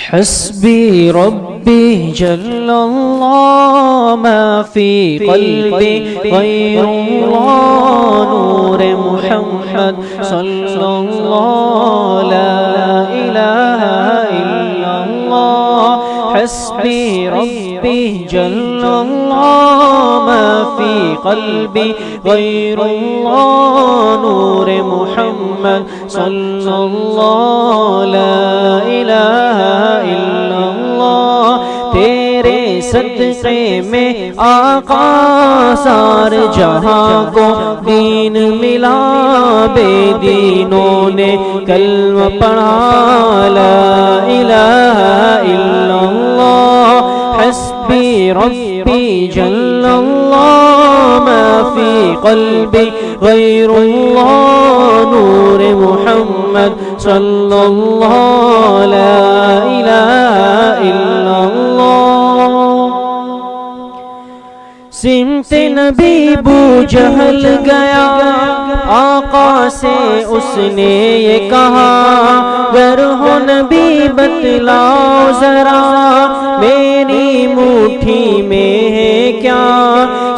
حسبي ربي جل الله ما في قلبي غير الله نور محمد صلى الله لا إله إلا الله حسبي ربي جل الله ما في قلبي غير الله نور محمد صلى الله لا إله إلا الله تیرے صدقے میں آقا سار جہاں کو دین ملا بے دینوں نے کلمہ پڑھا لا الہ الا اللہ حسبی ربی جل اللہ ما فی قلبی غیر اللہ نور محمد صلی اللہ لا الہ الا اللہ سمت نبی بو جہل گیا آقا سے اس نے یہ کہا گر ہو نبی بتلاؤ ذرا میری مٹھی میں ہے کیا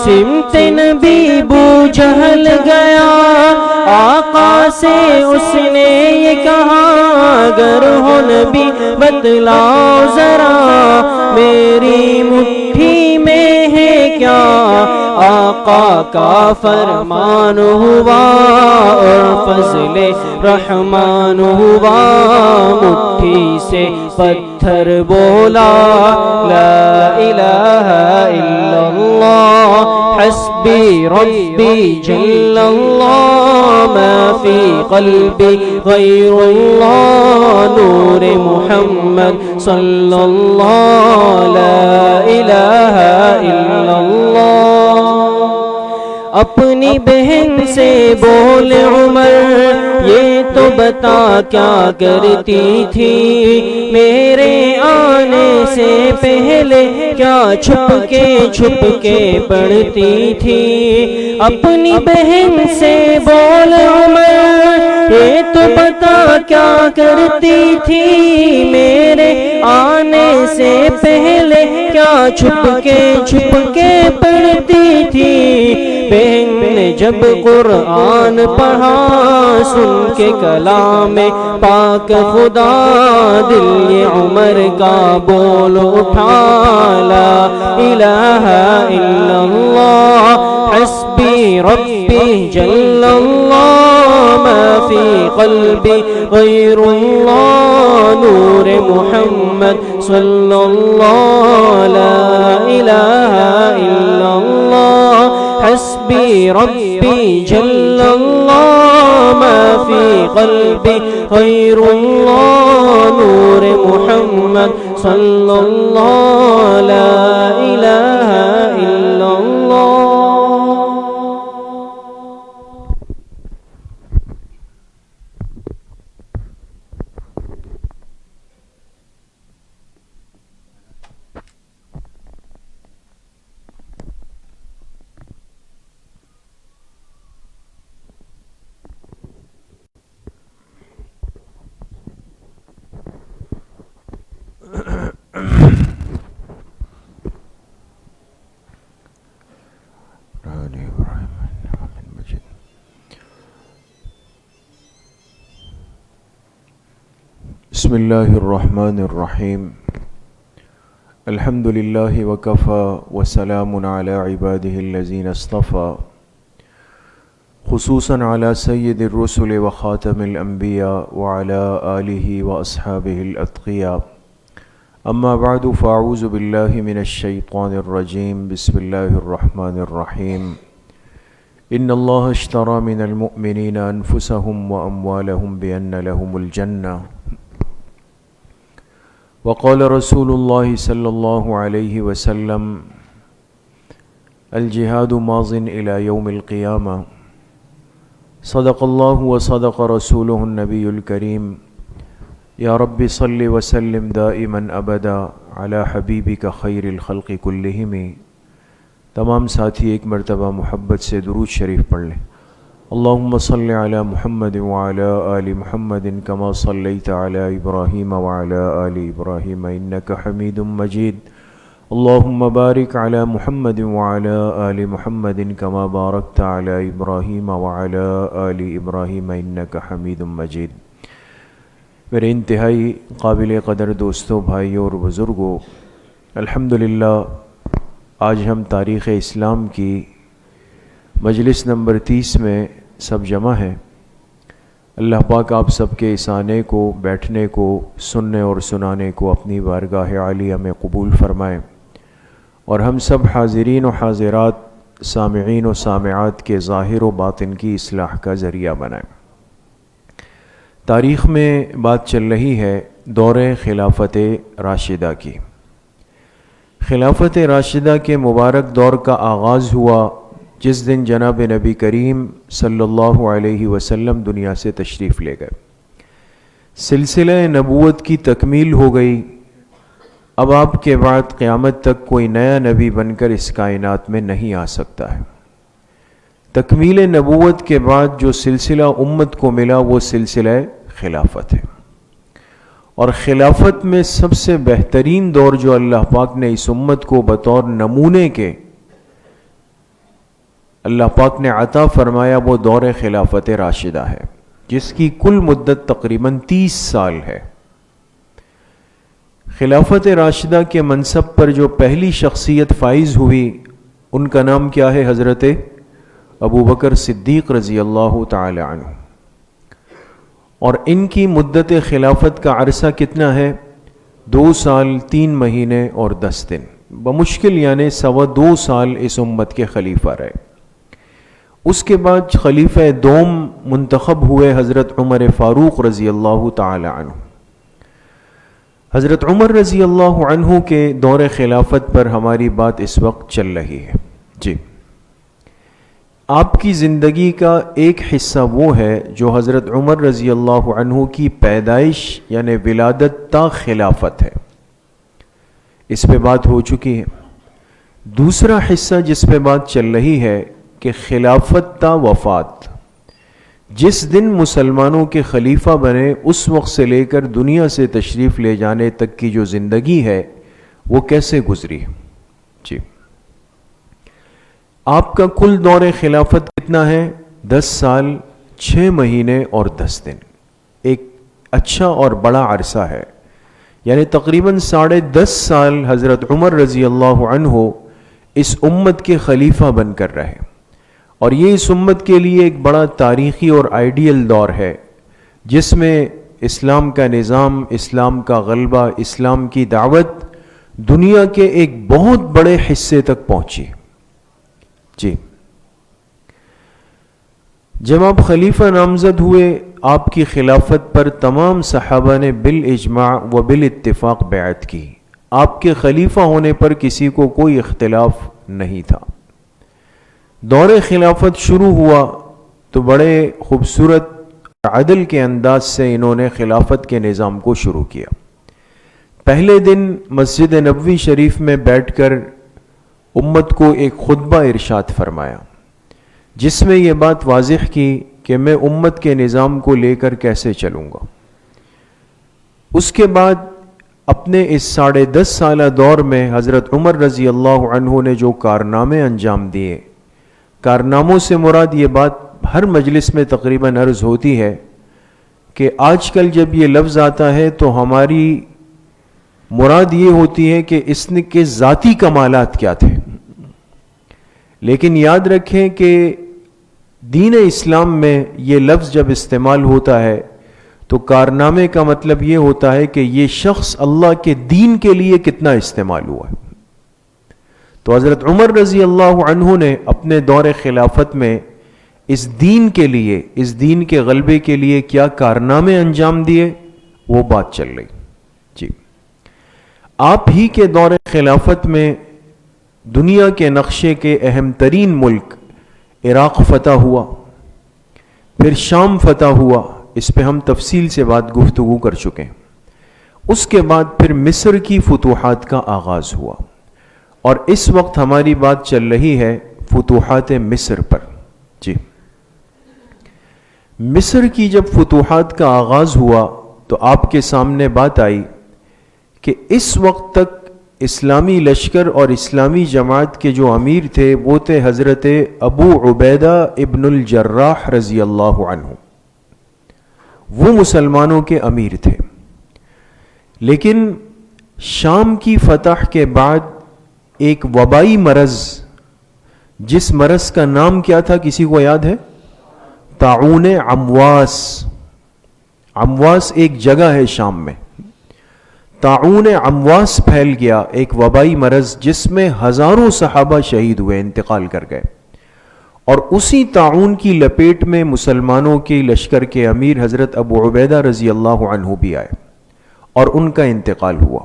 سمت نبی بو جہل گیا آقا سے اس نے یہ کہا گر ہو نبی بتلاؤ ذرا میری مٹھی میں ہے کیا آقا کا فرمان ہوا اور فضل رحمان ہوا مٹھی سے پتھر بولا لا الہ الا اللہ حسبی ربی جل اللہ ما فی قلبی غیر اللہ نور محمد صلی اللہ لا الہ الا اللہ اپنی بہن سے بول عمر یہ تو بتا کیا کرتی تھی میرے آنے سے پہلے کیا چھپ کے پڑھتی تھی اپنی بہن سے بول عمر یہ تو بتا کیا کرتی تھی میرے آنے سے پہلے کیا چھپ کے پڑھتی تھی بہن نے جب قرآن پڑھا سن کے کلام پاک خدا دل یہ عمر کا بول اٹھا لا الہ الا اللہ حسبی ربی جل اللہ ما فی قلبی غیر اللہ نور محمد صلی اللہ لا الہ الا اللہ حسبی ربی جل اللہ ما فی قلبی غیر اللہ نور محمد صلی اللہ لا الہ الا اللہ بسم اللہ الرحمن الرحیم الحمد للہ وکفا وسلام علی عبادہ الذین اصطفى خصوصاً علی سید الرسل وخاتم الانبیاء وعلی آلہ واصحابہ الاتقیاء اما بعد فاعوذ باللہ من الشیطان الرجیم بسم اللہ الرحمن الرحیم ان اللہ اشترى من المؤمنین انفسهم واموالهم بأن لهم الجنہ وقال رسول اللہ صلی اللہ علیہ وسلم الجہاد ماض إلى يوم القیامہ صدق اللہ وصدق رسولہ النبی الکریم یا رب صل وسلم دائما ابدا علی حبیبک خیر الخلق کلہم تمام ساتھی ایک مرتبہ محبت سے درود شریف پڑھ لیں اللهم صل على محمد وعلى آل محمد كما صليت على إبراهيم وعلى آل إبراهيم إنك حميد مجيد اللهم بارك على محمد وعلى آل محمد كما باركت على إبراهيم وعلى آل إبراهيم إنك حميد مجيد۔ میرے انتہائی قابل قدر دوستوں، بھائیوں اور بزرگوں، الحمدللہ آج ہم تاریخ اسلام کی مجلس نمبر 30 میں سب جمع ہیں۔ اللہ پاک آپ سب کے اس آنے کو، بیٹھنے کو، سننے اور سنانے کو اپنی بارگاہ عالیہ میں قبول فرمائیں، اور ہم سب حاضرین و حاضرات، سامعین و سامعات کے ظاہر و باطن کی اصلاح کا ذریعہ بنائیں۔ تاریخ میں بات چل رہی ہے دور خلافت راشدہ کی۔ خلافت راشدہ کے مبارک دور کا آغاز ہوا جس دن جناب نبی کریم صلی اللہ علیہ وسلم دنیا سے تشریف لے گئے۔ سلسلہ نبوت کی تکمیل ہو گئی۔ اب آپ کے بعد قیامت تک کوئی نیا نبی بن کر اس کائنات میں نہیں آ سکتا ہے۔ تکمیل نبوت کے بعد جو سلسلہ امت کو ملا وہ سلسلہ خلافت ہے، اور خلافت میں سب سے بہترین دور جو اللہ پاک نے اس امت کو بطور نمونے کے اللہ پاک نے عطا فرمایا وہ دور خلافت راشدہ ہے، جس کی کل مدت تقریباً 30 سال ہے۔ خلافت راشدہ کے منصب پر جو پہلی شخصیت فائز ہوئی ان کا نام کیا ہے؟ حضرت ابو بکر صدیق رضی اللہ تعالی عنہ۔ اور ان کی مدت خلافت کا عرصہ کتنا ہے؟ 2 سال 3 مہینے اور 10 دن، بمشکل یعنی 2.25 سال اس امت کے خلیفہ رہے۔ اس کے بعد خلیفہ دوم منتخب ہوئے حضرت عمر فاروق رضی اللہ تعالی عنہ۔ حضرت عمر رضی اللہ عنہ کے دور خلافت پر ہماری بات اس وقت چل رہی ہے۔ جی، آپ کی زندگی کا ایک حصہ وہ ہے جو حضرت عمر رضی اللہ عنہ کی پیدائش یعنی ولادت تا خلافت ہے، اس پہ بات ہو چکی ہے۔ دوسرا حصہ جس پہ بات چل رہی ہے کہ خلافت تا وفات، جس دن مسلمانوں کے خلیفہ بنے اس وقت سے لے کر دنیا سے تشریف لے جانے تک کی جو زندگی ہے وہ کیسے گزری۔ جی، آپ کا کل دور خلافت کتنا ہے؟ 10 سال 6 مہینے اور 10 دن، ایک اچھا اور بڑا عرصہ ہے، یعنی تقریباً 10.5 سال حضرت عمر رضی اللہ عنہ اس امت کے خلیفہ بن کر رہے، اور یہ اس امت کے لیے ایک بڑا تاریخی اور آئیڈیل دور ہے جس میں اسلام کا نظام، اسلام کا غلبہ، اسلام کی دعوت دنیا کے ایک بہت بڑے حصے تک پہنچی۔ جی، جب آپ خلیفہ نامزد ہوئے آپ کی خلافت پر تمام صحابہ نے بالاجماع و بالاتفاق بیعت کی۔ آپ کے خلیفہ ہونے پر کسی کو کوئی اختلاف نہیں تھا۔ دور خلافت شروع ہوا تو بڑے خوبصورت عدل کے انداز سے انہوں نے خلافت کے نظام کو شروع کیا۔ پہلے دن مسجد نبوی شریف میں بیٹھ کر امت کو ایک خطبہ ارشاد فرمایا جس میں یہ بات واضح کی کہ میں امت کے نظام کو لے کر کیسے چلوں گا۔ اس کے بعد اپنے اس 10.5 سالہ دور میں حضرت عمر رضی اللہ عنہ نے جو کارنامے انجام دیے، کارناموں سے مراد یہ بات ہر مجلس میں تقریباً عرض ہوتی ہے کہ آج کل جب یہ لفظ آتا ہے تو ہماری مراد یہ ہوتی ہے کہ اس نے کے ذاتی کمالات کیا تھے، لیکن یاد رکھیں کہ دین اسلام میں یہ لفظ جب استعمال ہوتا ہے تو کارنامے کا مطلب یہ ہوتا ہے کہ یہ شخص اللہ کے دین کے لیے کتنا استعمال ہوا ہے۔ تو حضرت عمر رضی اللہ عنہ نے اپنے دور خلافت میں اس دین کے لیے، اس دین کے غلبے کے لیے کیا کارنامے انجام دیے، وہ بات چل رہی۔ جی، آپ ہی کے دور خلافت میں دنیا کے نقشے کے اہم ترین ملک عراق فتح ہوا، پھر شام فتح ہوا، اس پہ ہم تفصیل سے بات گفتگو کر چکے ہیں۔ اس کے بعد پھر مصر کی فتوحات کا آغاز ہوا، اور اس وقت ہماری بات چل رہی ہے فتوحات مصر پر۔ جی، مصر کی جب فتوحات کا آغاز ہوا تو آپ کے سامنے بات آئی کہ اس وقت تک اسلامی لشکر اور اسلامی جماعت کے جو امیر تھے وہ تھے حضرت ابو عبیدہ ابن الجراح رضی اللہ عنہ. وہ مسلمانوں کے امیر تھے. لیکن شام کی فتح کے بعد ایک وبائی مرض، جس مرض کا نام کیا تھا کسی کو یاد ہے؟ طاعون عمواس. عمواس ایک جگہ ہے شام میں. طاعون عمواس پھیل گیا، ایک وبائی مرض جس میں ہزاروں صحابہ شہید ہوئے، انتقال کر گئے. اور اسی طاعون کی لپیٹ میں مسلمانوں کے لشکر کے امیر حضرت ابو عبیدہ رضی اللہ عنہ بھی آئے اور ان کا انتقال ہوا.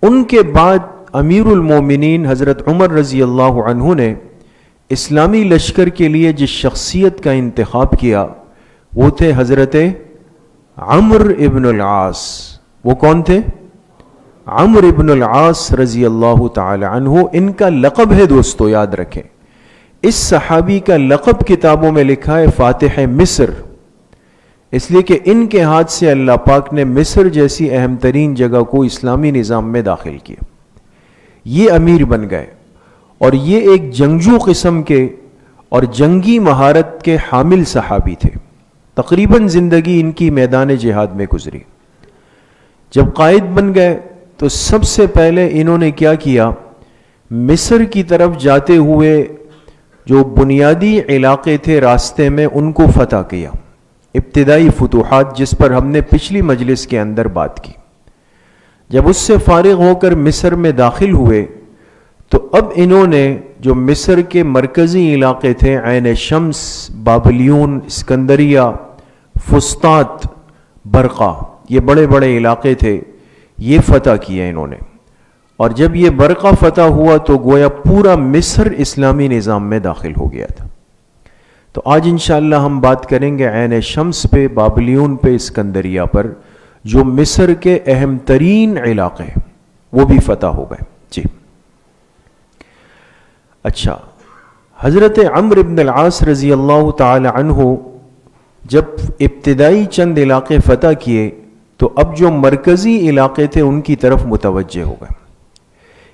ان کے بعد امیر المومنین حضرت عمر رضی اللہ عنہ نے اسلامی لشکر کے لیے جس شخصیت کا انتخاب کیا وہ تھے حضرت عمرو ابن العاص. وہ کون تھے؟ عمرو ابن العاص رضی اللہ تعالی عنہ. ان کا لقب ہے دوستو، یاد رکھیں. اس صحابی کا لقب کتابوں میں لکھا ہے فاتح مصر، اس لیے کہ ان کے ہاتھ سے اللہ پاک نے مصر جیسی اہم ترین جگہ کو اسلامی نظام میں داخل کیا. یہ امیر بن گئے اور یہ ایک جنگجو قسم کے اور جنگی مہارت کے حامل صحابی تھے. تقریباً زندگی ان کی میدان جہاد میں گزری. جب قائد بن گئے تو سب سے پہلے انہوں نے کیا کیا؟ مصر کی طرف جاتے ہوئے جو بنیادی علاقے تھے راستے میں ان کو فتح کیا. ابتدائی فتوحات جس پر ہم نے پچھلی مجلس کے اندر بات کی. جب اس سے فارغ ہو کر مصر میں داخل ہوئے تو اب انہوں نے جو مصر کے مرکزی علاقے تھے، عین شمس، بابلیون، اسکندریہ، فسطاط، برقہ، یہ بڑے بڑے علاقے تھے، یہ فتح کیے انہوں نے. اور جب یہ برقہ فتح ہوا تو گویا پورا مصر اسلامی نظام میں داخل ہو گیا تھا. تو آج انشاءاللہ ہم بات کریں گے عین شمس پہ، بابلیون پہ، اسکندریہ پر، جو مصر کے اہم ترین علاقے ہیں وہ بھی فتح ہو گئے. جی اچھا، حضرت عمرو بن العاص رضی اللہ تعالی عنہ جب ابتدائی چند علاقے فتح کیے تو اب جو مرکزی علاقے تھے ان کی طرف متوجہ ہو گئے.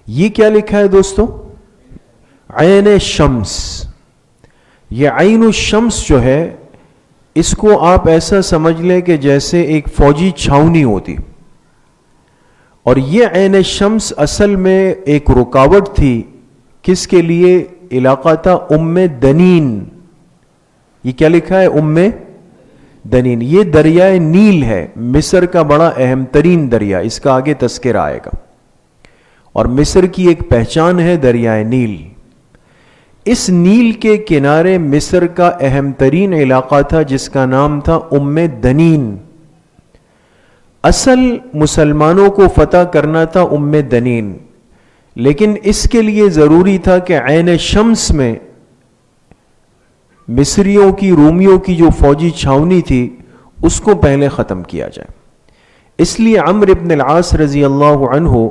یہ کیا لکھا ہے دوستو؟ عین شمس. یہ عین الشمس جو ہے اس کو آپ ایسا سمجھ لیں کہ جیسے ایک فوجی چھاونی ہوتی. اور یہ عین شمس اصل میں ایک رکاوٹ تھی. کس کے لیے؟ علاقہ تھا دنین. یہ کیا لکھا ہے؟ دنین. یہ دریائے نیل ہے، مصر کا بڑا اہم ترین دریا، اس کا آگے تذکرہ آئے گا. اور مصر کی ایک پہچان ہے دریائے نیل. اس نیل کے کنارے مصر کا اہم ترین علاقہ تھا جس کا نام تھا دنین. اصل مسلمانوں کو فتح کرنا تھا دنین، لیکن اس کے لیے ضروری تھا کہ عین شمس میں مصریوں کی، رومیوں کی جو فوجی چھاونی تھی اس کو پہلے ختم کیا جائے. اس لیے عمرو بن العاص رضی اللہ عنہ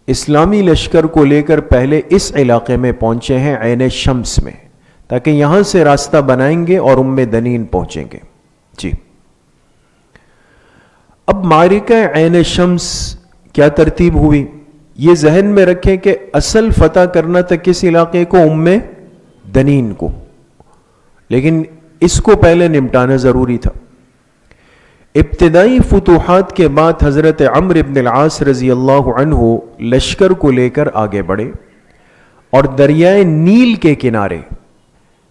اسلامی لشکر کو لے کر پہلے اس علاقے میں پہنچے ہیں عین شمس میں، تاکہ یہاں سے راستہ بنائیں گے اور دنین پہنچیں گے. جی اب معرکہ عین شمس کیا ترتیب ہوئی؟ یہ ذہن میں رکھیں کہ اصل فتح کرنا تھا کس علاقے کو؟ دنین کو، لیکن اس کو پہلے نمٹانا ضروری تھا. ابتدائی فتوحات کے بعد حضرت عمرو بن العاص رضی اللہ عنہ لشکر کو لے کر آگے بڑھے اور دریائے نیل کے کنارے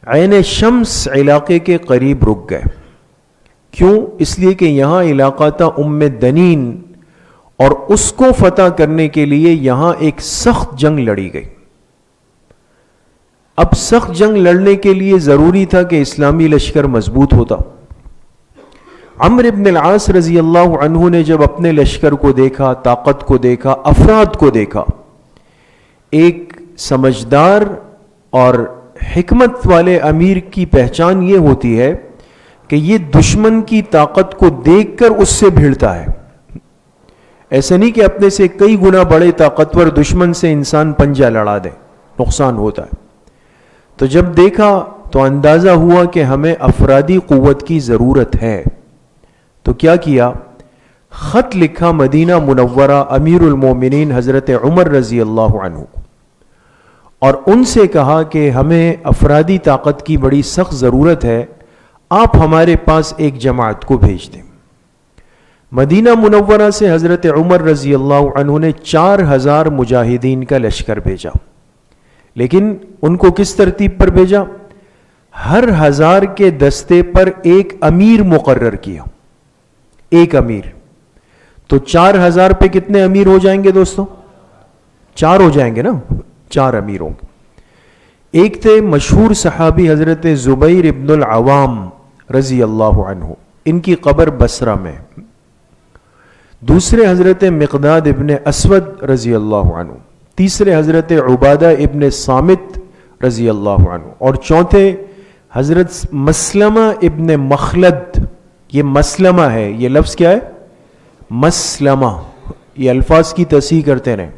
عین شمس علاقے کے قریب رک گئے. کیوں؟ اس لیے کہ یہاں علاقہ تھا دنین اور اس کو فتح کرنے کے لیے یہاں ایک سخت جنگ لڑی گئی. اب سخت جنگ لڑنے کے لیے ضروری تھا کہ اسلامی لشکر مضبوط ہوتا. عمرو بن العاص رضی اللہ عنہ نے جب اپنے لشکر کو دیکھا، طاقت کو دیکھا، افراد کو دیکھا، ایک سمجھدار اور حکمت والے امیر کی پہچان یہ ہوتی ہے کہ یہ دشمن کی طاقت کو دیکھ کر اس سے بھیڑتا ہے. ایسا نہیں کہ اپنے سے کئی گنا بڑے طاقتور دشمن سے انسان پنجہ لڑا دے، نقصان ہوتا ہے. تو جب دیکھا تو اندازہ ہوا کہ ہمیں افرادی قوت کی ضرورت ہے. تو کیا کیا؟ خط لکھا مدینہ منورہ امیر المومنین حضرت عمر رضی اللہ عنہ، اور ان سے کہا کہ ہمیں افرادی طاقت کی بڑی سخت ضرورت ہے، آپ ہمارے پاس ایک جماعت کو بھیج دیں. مدینہ منورہ سے حضرت عمر رضی اللہ عنہ نے 4000 مجاہدین کا لشکر بھیجا. لیکن ان کو کس ترتیب پر بھیجا؟ ہر 1000 کے دستے پر ایک امیر مقرر کیا، ایک امیر. تو 4000 پہ کتنے امیر ہو جائیں گے دوستوں؟ 4 ہو جائیں گے نا، 4 امیر ہوں گے. ایک تھے مشہور صحابی حضرت زبیر ابن العوام رضی اللہ عنہ، ان کی قبر بصرہ میں. دوسرے حضرت مقداد ابن اسود رضی اللہ عنہ. تیسرے حضرت عبادہ ابن صامت رضی اللہ عنہ. اور چوتھے حضرت مسلمہ ابن مخلد. یہ مسلمہ ہے، یہ لفظ کیا ہے؟ مسلمہ. یہ الفاظ کی تصحیح کرتے رہیں.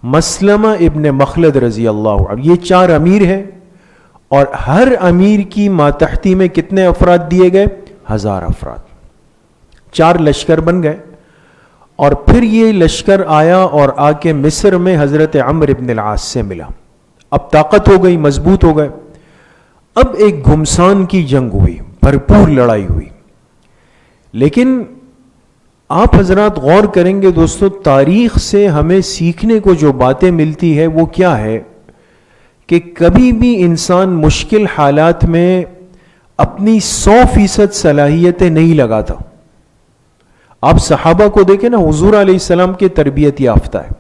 مسلمہ ابن مخلد رضی اللہ عنہ. یہ 4 امیر ہیں، اور ہر امیر کی ماتحتی میں کتنے افراد دیے گئے؟ 1000 افراد. 4 لشکر بن گئے. اور پھر یہ لشکر آیا اور آ کے مصر میں حضرت عمرو ابن العاص سے ملا. اب طاقت ہو گئی، مضبوط ہو گئے. اب ایک گھمسان کی جنگ ہوئی، بھرپور لڑائی ہوئی. لیکن آپ حضرات غور کریں گے دوستو، تاریخ سے ہمیں سیکھنے کو جو باتیں ملتی ہے وہ کیا ہے کہ کبھی بھی انسان مشکل حالات میں اپنی 100% صلاحیتیں نہیں لگاتا. آپ صحابہ کو دیکھیں نا، حضور علیہ السلام کی تربیت یافتہ ہے،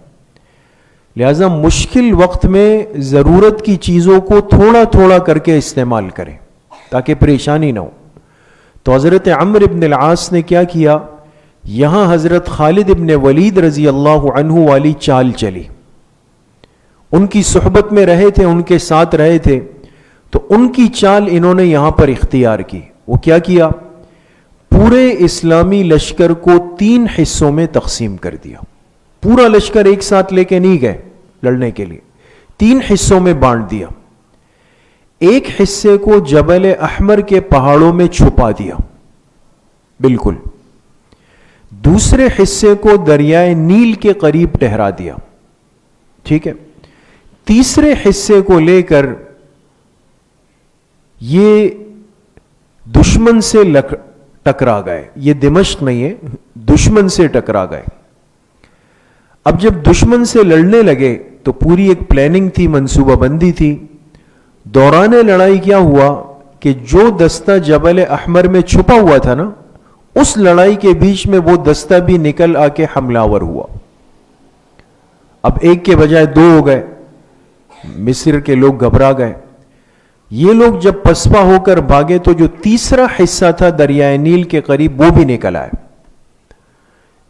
لہذا مشکل وقت میں ضرورت کی چیزوں کو تھوڑا تھوڑا کر کے استعمال کریں تاکہ پریشانی نہ ہو. تو حضرت عمرو ابن العاص نے کیا کیا؟ یہاں حضرت خالد ابن ولید رضی اللہ عنہ والی چال چلی. ان کی صحبت میں رہے تھے، ان کے ساتھ رہے تھے، تو ان کی چال انہوں نے یہاں پر اختیار کی. وہ کیا کیا؟ پورے اسلامی لشکر کو 3 حصوں میں تقسیم کر دیا. پورا لشکر ایک ساتھ لے کے نہیں گئے لڑنے کے لیے، 3 حصوں میں بانٹ دیا. ایک حصے کو جبل احمر کے پہاڑوں میں چھپا دیا بالکل. دوسرے حصے کو دریائے نیل کے قریب ٹھہرا دیا. ٹھیک ہے. تیسرے حصے کو لے کر یہ دشمن سے ٹکرا گئے. یہ دمشق نہیں ہے، دشمن سے ٹکرا گئے. اب جب دشمن سے لڑنے لگے تو پوری ایک پلاننگ تھی، منصوبہ بندی تھی. دوران لڑائی کیا ہوا کہ جو دستہ جبل احمر میں چھپا ہوا تھا نا، اس لڑائی کے بیچ میں وہ دستہ بھی نکل آ کے حملہ آور ہوا. اب ایک کے بجائے 2 ہو گئے. مصر کے لوگ گھبرا گئے. یہ لوگ جب پسپا ہو کر بھاگے تو جو تیسرا حصہ تھا دریائے نیل کے قریب وہ بھی نکل آئے.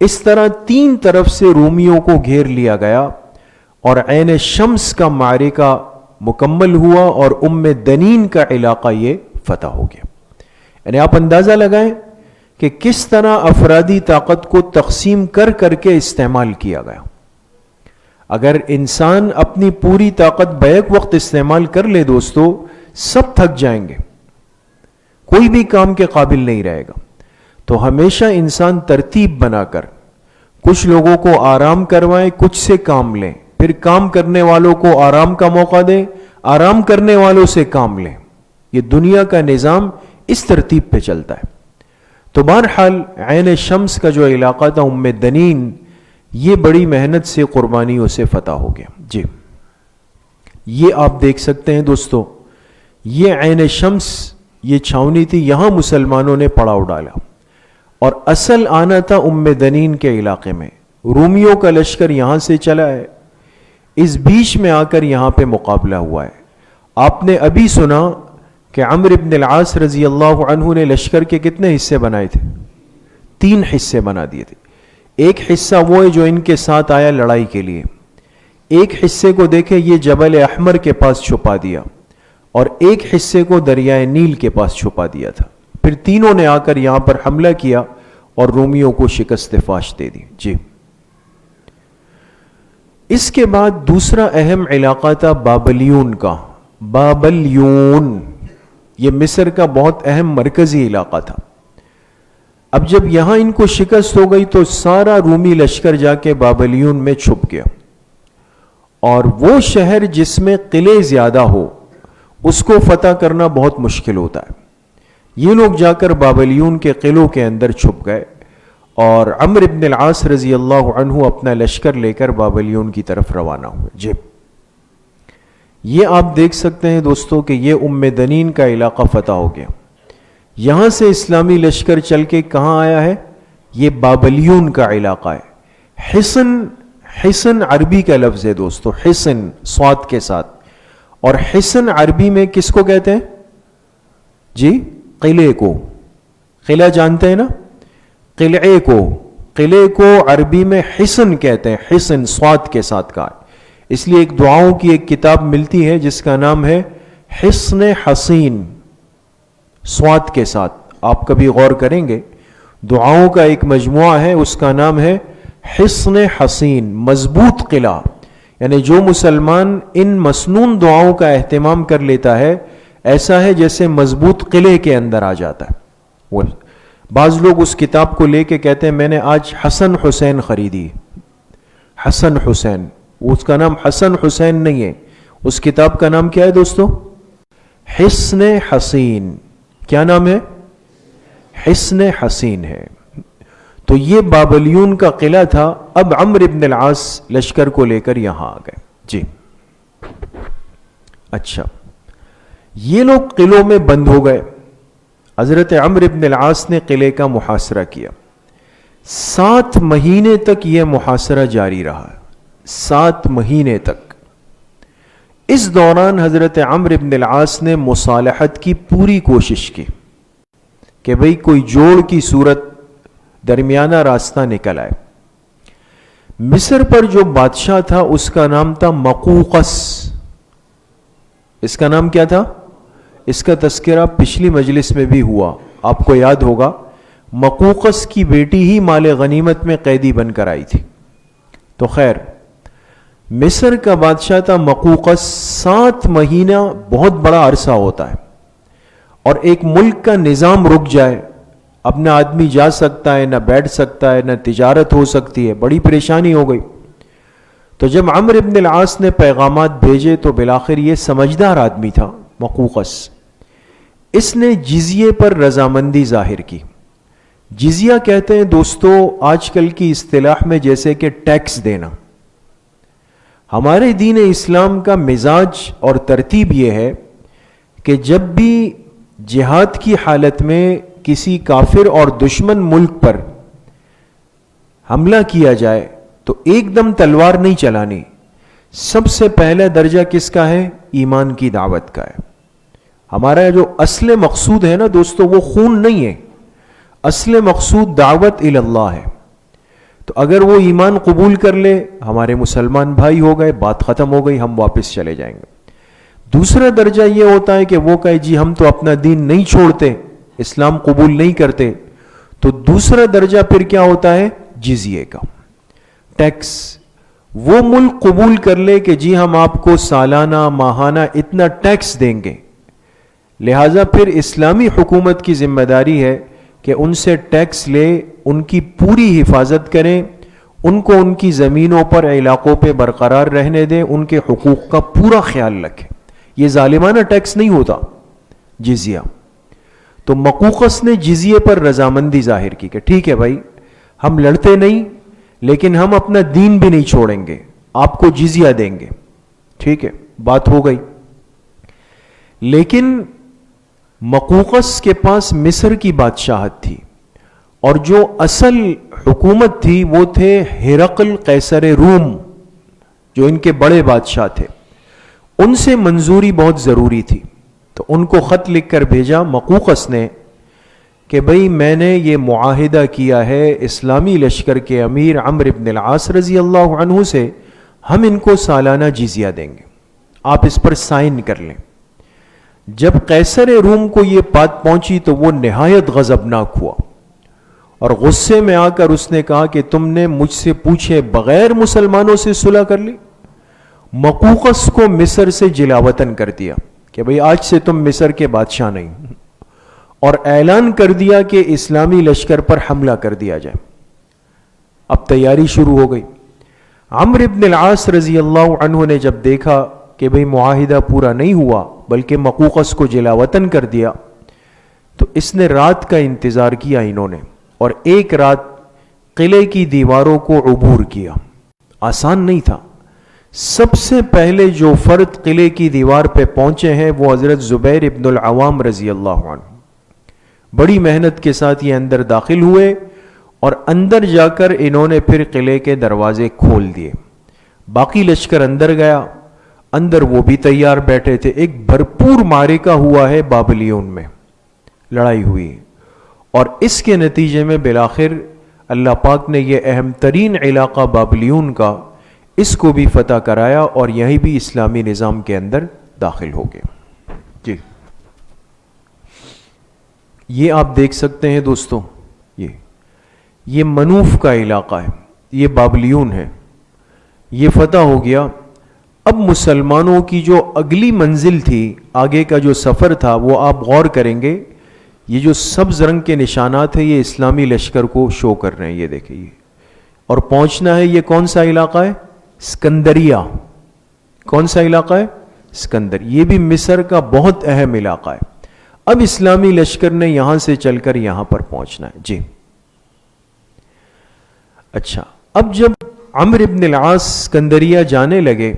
اس طرح 3 طرف سے رومیوں کو گھیر لیا گیا اور عین شمس کا معرکہ مکمل ہوا اور دنین کا علاقہ یہ فتح ہو گیا. یعنی آپ اندازہ لگائیں کہ کس طرح افرادی طاقت کو تقسیم کر کر کے استعمال کیا گیا. اگر انسان اپنی پوری طاقت بیک وقت استعمال کر لے دوستو، سب تھک جائیں گے، کوئی بھی کام کے قابل نہیں رہے گا. تو ہمیشہ انسان ترتیب بنا کر کچھ لوگوں کو آرام کروائیں، کچھ سے کام لیں، پھر کام کرنے والوں کو آرام کا موقع دیں، آرام کرنے والوں سے کام لیں. یہ دنیا کا نظام اس ترتیب پہ چلتا ہے. تو بہرحال عین شمس کا جو علاقہ تھا دنین، یہ بڑی محنت سے قربانیوں سے فتح ہو گیا. جی یہ آپ دیکھ سکتے ہیں دوستو، یہ عین شمس یہ چھاونی تھی، یہاں مسلمانوں نے پڑاؤ ڈالا اور اصل آنا تھا دنین کے علاقے میں. رومیوں کا لشکر یہاں سے چلا ہے، اس بیچ میں آ کر یہاں پہ مقابلہ ہوا ہے. آپ نے ابھی سنا کہ عمرو ابن العاص رضی اللہ عنہ نے لشکر کے کتنے حصے بنائے تھے؟ 3 حصے بنا دیے تھے. ایک حصہ وہ ہے جو ان کے ساتھ آیا لڑائی کے لیے، ایک حصے کو دیکھیں یہ جبل احمر کے پاس چھپا دیا، اور ایک حصے کو دریائے نیل کے پاس چھپا دیا تھا. پھر تینوں نے آ کر یہاں پر حملہ کیا اور رومیوں کو شکست فاش دے دی. جی اس کے بعد دوسرا اہم علاقہ تھا بابلیون کا. بابلیون یہ مصر کا بہت اہم مرکزی علاقہ تھا. اب جب یہاں ان کو شکست ہو گئی تو سارا رومی لشکر جا کے بابلیون میں چھپ گیا, اور وہ شہر جس میں قلعے زیادہ ہو اس کو فتح کرنا بہت مشکل ہوتا ہے. یہ لوگ جا کر بابلیون کے قلعوں کے اندر چھپ گئے, اور عمرو بن العاص رضی اللہ عنہ اپنا لشکر لے کر بابلیون کی طرف روانہ ہوئے. جی یہ آپ دیکھ سکتے ہیں دوستو کہ یہ دنین کا علاقہ فتح ہو گیا. یہاں سے اسلامی لشکر چل کے کہاں آیا ہے؟ یہ بابلیون کا علاقہ ہے. حصن عربی کا لفظ ہے دوستو, حصن صاد کے ساتھ, اور حصن عربی میں کس کو کہتے ہیں؟ جی قلعے کو. قلعہ جانتے ہیں نا, قلعے کو عربی میں حصن کہتے ہیں. حصن صاد کے ساتھ کا, اس لیے ایک دعاؤں کی ایک کتاب ملتی ہے جس کا نام ہے حصن حصین, صاد کے ساتھ. آپ کبھی غور کریں گے, دعاؤں کا ایک مجموعہ ہے, اس کا نام ہے حصن حصین, مضبوط قلعہ. یعنی جو مسلمان ان مسنون دعاؤں کا اہتمام کر لیتا ہے ایسا ہے جیسے مضبوط قلعے کے اندر آ جاتا ہے. بعض لوگ اس کتاب کو لے کے کہتے ہیں میں نے آج حسن حسین خریدی. حسن حسین, اس کا نام حسن حسین نہیں ہے, اس کتاب کا نام کیا ہے دوستو؟ حصن حصین. کیا نام ہے؟ حصن حصین ہے. تو یہ بابلیون کا قلعہ تھا. اب عمرو بن العاص لشکر کو لے کر یہاں آ گئے. جی اچھا, یہ لوگ قلعوں میں بند ہو گئے. حضرت عمرو بن العاص نے قلعے کا محاصرہ کیا. 7 مہینے تک یہ محاصرہ جاری رہا. 7 مہینے تک. اس دوران حضرت عمرو بن العاص نے مصالحت کی پوری کوشش کی کہ بھئی کوئی جوڑ کی صورت, درمیانہ راستہ نکل آئے. مصر پر جو بادشاہ تھا اس کا نام تھا مقوقس. اس کا نام کیا تھا؟ اس کا تذکرہ پچھلی مجلس میں بھی ہوا, آپ کو یاد ہوگا. مقوقس کی بیٹی ہی مال غنیمت میں قیدی بن کر آئی تھی. تو خیر, مصر کا بادشاہ تھا مقوقس. 7 مہینہ بہت بڑا عرصہ ہوتا ہے, اور ایک ملک کا نظام رک جائے, اب نہ آدمی جا سکتا ہے, نہ بیٹھ سکتا ہے, نہ تجارت ہو سکتی ہے, بڑی پریشانی ہو گئی. تو جب عمرو بن العاص نے پیغامات بھیجے تو بالآخر یہ سمجھدار آدمی تھا مقوقس, اس نے جزیے پر رضامندی ظاہر کی. جزیہ کہتے ہیں دوستو آج کل کی اصطلاح میں جیسے کہ ٹیکس دینا. ہمارے دین اسلام کا مزاج اور ترتیب یہ ہے کہ جب بھی جہاد کی حالت میں کسی کافر اور دشمن ملک پر حملہ کیا جائے تو ایک دم تلوار نہیں چلانی. سب سے پہلا درجہ کس کا ہے؟ ایمان کی دعوت کا ہے. ہمارا جو اصل مقصود ہے نا دوستو وہ خون نہیں ہے, اصل مقصود دعوت اللہ ہے. تو اگر وہ ایمان قبول کر لے, ہمارے مسلمان بھائی ہو گئے, بات ختم ہو گئی, ہم واپس چلے جائیں گے. دوسرا درجہ یہ ہوتا ہے کہ وہ کہے جی ہم تو اپنا دین نہیں چھوڑتے, اسلام قبول نہیں کرتے. تو دوسرا درجہ پھر کیا ہوتا ہے؟ جزیے کا, ٹیکس. وہ ملک قبول کر لے کہ جی ہم آپ کو سالانہ ماہانہ اتنا ٹیکس دیں گے, لہذا پھر اسلامی حکومت کی ذمہ داری ہے کہ ان سے ٹیکس لے, ان کی پوری حفاظت کریں, ان کو ان کی زمینوں پر, علاقوں پہ برقرار رہنے دیں, ان کے حقوق کا پورا خیال رکھیں. یہ ظالمانہ ٹیکس نہیں ہوتا جزیہ. تو مقوقس نے جزیے پر رضامندی ظاہر کی کہ ٹھیک ہے بھائی, ہم لڑتے نہیں لیکن ہم اپنا دین بھی نہیں چھوڑیں گے, آپ کو جزیہ دیں گے. ٹھیک ہے, بات ہو گئی. لیکن مقوقس کے پاس مصر کی بادشاہت تھی, اور جو اصل حکومت تھی وہ تھے ہرقل قیصر روم, جو ان کے بڑے بادشاہ تھے. ان سے منظوری بہت ضروری تھی. تو ان کو خط لکھ کر بھیجا مقوقس نے کہ بھئی میں نے یہ معاہدہ کیا ہے اسلامی لشکر کے امیر عمرو بن العاص رضی اللہ عنہ سے, ہم ان کو سالانہ جزیہ دیں گے, آپ اس پر سائن کر لیں. جب قیصر روم کو یہ بات پہنچی تو وہ نہایت غضبناک ہوا, اور غصے میں آ کر اس نے کہا کہ تم نے مجھ سے پوچھے بغیر مسلمانوں سے صلح کر لی. مقوقس کو مصر سے جلاوطن کر دیا کہ بھئی آج سے تم مصر کے بادشاہ نہیں، اور اعلان کر دیا کہ اسلامی لشکر پر حملہ کر دیا جائے۔ اب تیاری شروع ہو گئی۔ عمرو بن العاص رضی اللہ عنہ نے جب دیکھا کہ بھئی معاہدہ پورا نہیں ہوا بلکہ مقوقس کو جلا وطن کر دیا، تو اس نے رات کا انتظار کیا انہوں نے، اور ایک رات قلعے کی دیواروں کو عبور کیا۔ آسان نہیں تھا۔ سب سے پہلے جو فرد قلعے کی دیوار پہ پہنچے ہیں وہ حضرت زبیر ابن العوام رضی اللہ عنہ۔ بڑی محنت کے ساتھ یہ اندر داخل ہوئے، اور اندر جا کر انہوں نے پھر قلعے کے دروازے کھول دیے۔ باقی لشکر اندر گیا، اندر وہ بھی تیار بیٹھے تھے۔ ایک بھرپور معرکہ ہوا ہے بابلیون میں، لڑائی ہوئی، اور اس کے نتیجے میں بالآخر اللہ پاک نے یہ اہم ترین علاقہ بابلیون کا، اس کو بھی فتح کرایا، اور یہیں بھی اسلامی نظام کے اندر داخل ہو گئے۔ جی یہ آپ دیکھ سکتے ہیں دوستوں، یہ منوف کا علاقہ ہے، یہ بابلیون ہے، یہ فتح ہو گیا۔ اب مسلمانوں کی جو اگلی منزل تھی، آگے کا جو سفر تھا، وہ آپ غور کریں گے، یہ جو سبز رنگ کے نشانات ہیں یہ اسلامی لشکر کو شو کر رہے ہیں، یہ دیکھیں یہ، اور پہنچنا ہے۔ یہ کون سا علاقہ ہے؟ اسکندریہ۔ کون سا علاقہ ہے؟ اسکندر۔ یہ بھی مصر کا بہت اہم علاقہ ہے۔ اب اسلامی لشکر نے یہاں سے چل کر یہاں پر پہنچنا ہے۔ جی اچھا، اب جب عمرو بن العاص اسکندریہ جانے لگے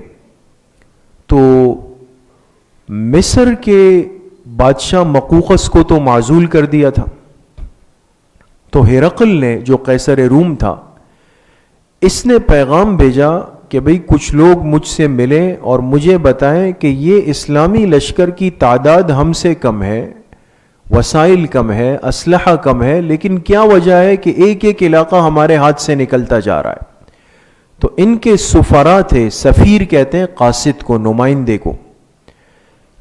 تو مصر کے بادشاہ مقوقس کو تو معزول کر دیا تھا، تو ہرقل نے جو قیصر روم تھا، اس نے پیغام بھیجا کہ بھئی کچھ لوگ مجھ سے ملیں اور مجھے بتائیں کہ یہ اسلامی لشکر کی تعداد ہم سے کم ہے، وسائل کم ہے، اسلحہ کم ہے، لیکن کیا وجہ ہے کہ ایک ایک علاقہ ہمارے ہاتھ سے نکلتا جا رہا ہے؟ تو ان کے سفراء تھے، سفیر کہتے ہیں قاصد کو، نمائندے کو،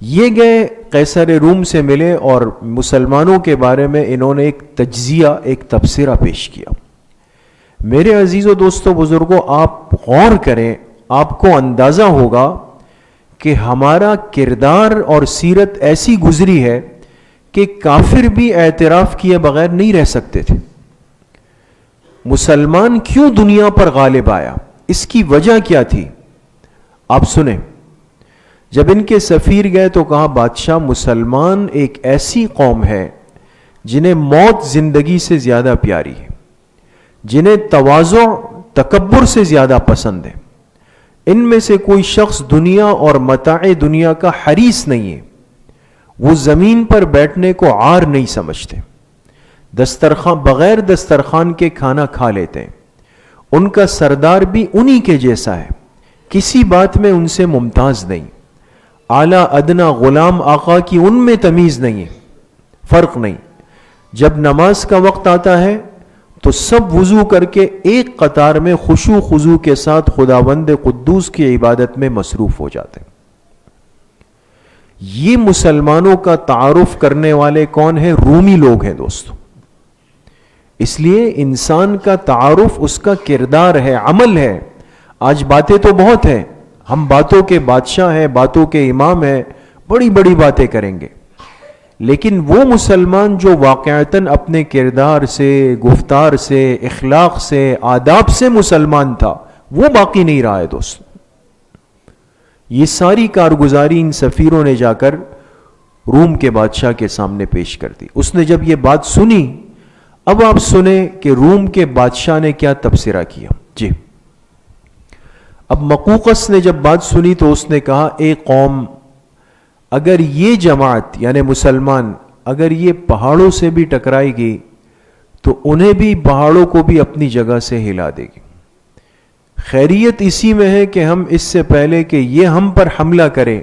یہ گئے قیصر روم سے ملے اور مسلمانوں کے بارے میں انہوں نے ایک تجزیہ، ایک تبصرہ پیش کیا۔ میرے عزیز و دوستو بزرگوں، آپ غور کریں، آپ کو اندازہ ہوگا کہ ہمارا کردار اور سیرت ایسی گزری ہے کہ کافر بھی اعتراف کیے بغیر نہیں رہ سکتے تھے۔ مسلمان کیوں دنیا پر غالب آیا؟ اس کی وجہ کیا تھی؟ آپ سنیں۔ جب ان کے سفیر گئے تو کہا بادشاہ، مسلمان ایک ایسی قوم ہے جنہیں موت زندگی سے زیادہ پیاری ہے، جنہیں تواضع تکبر سے زیادہ پسند ہے، ان میں سے کوئی شخص دنیا اور متاع دنیا کا حریص نہیں ہے، وہ زمین پر بیٹھنے کو عار نہیں سمجھتے، دسترخوان بغیر دسترخوان کے کھانا کھا لیتے ہیں، ان کا سردار بھی انہی کے جیسا ہے، کسی بات میں ان سے ممتاز نہیں، اعلیٰ ادنا غلام آقا کی ان میں تمیز نہیں ہے، فرق نہیں۔ جب نماز کا وقت آتا ہے تو سب وضو کر کے ایک قطار میں خشوع خضوع کے ساتھ خداوند قدوس کی عبادت میں مصروف ہو جاتے ہیں۔ یہ مسلمانوں کا تعارف کرنے والے کون ہیں؟ رومی لوگ ہیں دوستو۔ اس لیے انسان کا تعارف اس کا کردار ہے، عمل ہے۔ آج باتیں تو بہت ہیں، ہم باتوں کے بادشاہ ہیں، باتوں کے امام ہیں، بڑی بڑی باتیں کریں گے، لیکن وہ مسلمان جو واقعتاً اپنے کردار سے، گفتار سے، اخلاق سے، آداب سے مسلمان تھا، وہ باقی نہیں رہا ہے دوستو۔ یہ ساری کارگزاری ان سفیروں نے جا کر روم کے بادشاہ کے سامنے پیش کر دی۔ اس نے جب یہ بات سنی، اب آپ سنیں کہ روم کے بادشاہ نے کیا تبصرہ کیا۔ جی اب مقوقس نے جب بات سنی تو اس نے کہا، اے قوم، اگر یہ جماعت یعنی مسلمان اگر یہ پہاڑوں سے بھی ٹکرائے گی تو انہیں بھی پہاڑوں کو بھی اپنی جگہ سے ہلا دے گی۔ خیریت اسی میں ہے کہ ہم اس سے پہلے کہ یہ ہم پر حملہ کریں،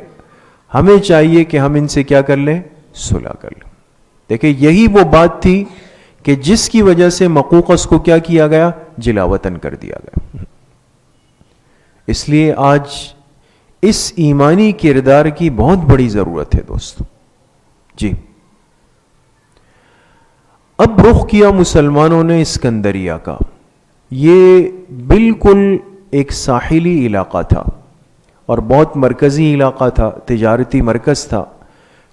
ہمیں چاہیے کہ ہم ان سے کیا کر لیں؟ صلح کر لیں۔ دیکھیں یہی وہ بات تھی کہ جس کی وجہ سے مقوقس کو کیا کیا گیا؟ جلا وطن کر دیا گیا۔ اس لیے آج اس ایمانی کردار کی بہت بڑی ضرورت ہے دوستو۔ جی اب رخ کیا مسلمانوں نے اسکندریہ کا۔ یہ بالکل ایک ساحلی علاقہ تھا اور بہت مرکزی علاقہ تھا، تجارتی مرکز تھا،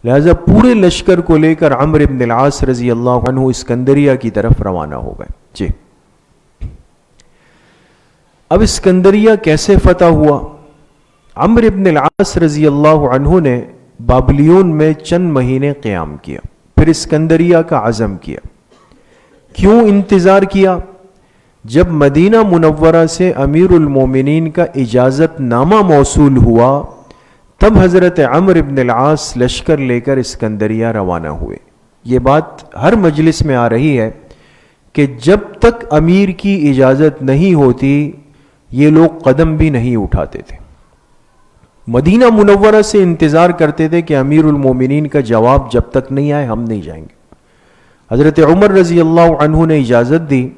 لہذا پورے لشکر کو لے کر عمرو بن العاص رضی اللہ عنہ اسکندریہ کی طرف روانہ ہو گئے. جی اب اسکندریہ کیسے فتح ہوا؟ عمرو بن العاص رضی اللہ عنہ نے بابلیون میں چند مہینے قیام کیا، پھر اسکندریہ کا عزم کیا. کیوں انتظار کیا؟ جب مدینہ منورہ سے امیر المومنین کا اجازت نامہ موصول ہوا تب حضرت عمرو بن العاص لشکر لے کر اسکندریہ روانہ ہوئے. یہ بات ہر مجلس میں آ رہی ہے کہ جب تک امیر کی اجازت نہیں ہوتی یہ لوگ قدم بھی نہیں اٹھاتے تھے. مدینہ منورہ سے انتظار کرتے تھے کہ امیر المومنین کا جواب جب تک نہیں آئے ہم نہیں جائیں گے. حضرت عمر رضی اللہ عنہ نے اجازت دی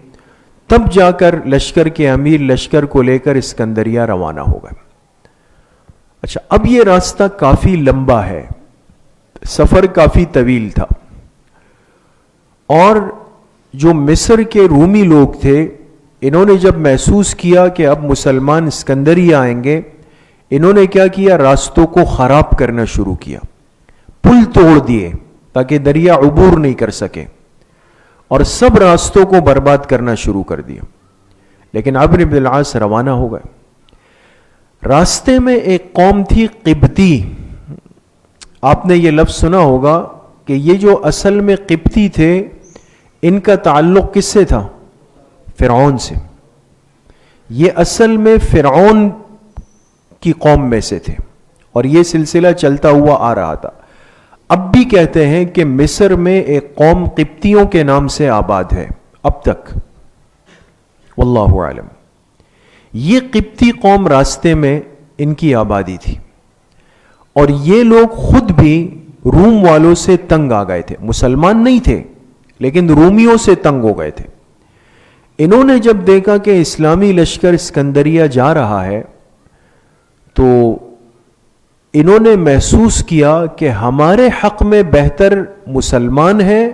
تب جا کر لشکر کے امیر لشکر کو لے کر اسکندریہ روانہ ہو گئے. اچھا اب یہ راستہ کافی لمبا ہے، سفر کافی طویل تھا، اور جو مصر کے رومی لوگ تھے انہوں نے جب محسوس کیا کہ اب مسلمان اسکندریہ آئیں گے، انہوں نے کیا کیا؟ راستوں کو خراب کرنا شروع کیا، پل توڑ دیے تاکہ دریا عبور نہیں کر سکے، اور سب راستوں کو برباد کرنا شروع کر دیا. لیکن عمرو بن العاص روانہ ہو گئے. راستے میں ایک قوم تھی قبطی. آپ نے یہ لفظ سنا ہوگا کہ یہ جو اصل میں قبطی تھے ان کا تعلق کس سے تھا؟ فرعون سے. یہ اصل میں فرعون کی قوم میں سے تھے اور یہ سلسلہ چلتا ہوا آ رہا تھا. اب بھی کہتے ہیں کہ مصر میں ایک قوم قبطیوں کے نام سے آباد ہے اب تک، واللہ عالم. یہ قبطی قوم راستے میں ان کی آبادی تھی، اور یہ لوگ خود بھی روم والوں سے تنگ آ گئے تھے. مسلمان نہیں تھے لیکن رومیوں سے تنگ ہو گئے تھے. انہوں نے جب دیکھا کہ اسلامی لشکر اسکندریہ جا رہا ہے تو انہوں نے محسوس کیا کہ ہمارے حق میں بہتر مسلمان ہے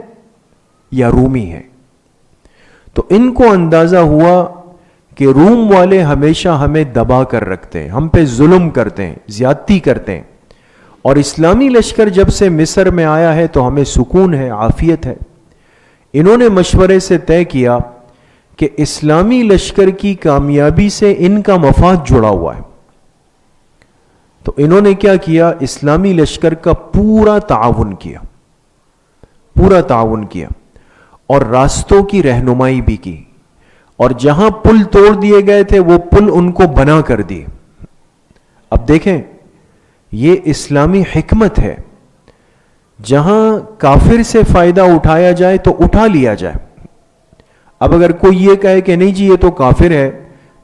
یا رومی ہے. تو ان کو اندازہ ہوا کہ روم والے ہمیشہ ہمیں دبا کر رکھتے ہیں، ہم پہ ظلم کرتے ہیں، زیادتی کرتے ہیں، اور اسلامی لشکر جب سے مصر میں آیا ہے تو ہمیں سکون ہے، عافیت ہے. انہوں نے مشورے سے طے کیا کہ اسلامی لشکر کی کامیابی سے ان کا مفاد جڑا ہوا ہے. تو انہوں نے کیا کیا؟ اسلامی لشکر کا پورا تعاون کیا اور راستوں کی رہنمائی بھی کی، اور جہاں پل توڑ دیے گئے تھے وہ پل ان کو بنا کر دیے. اب دیکھیں یہ اسلامی حکمت ہے، جہاں کافر سے فائدہ اٹھایا جائے تو اٹھا لیا جائے. اب اگر کوئی یہ کہے کہ نہیں جی یہ تو کافر ہے،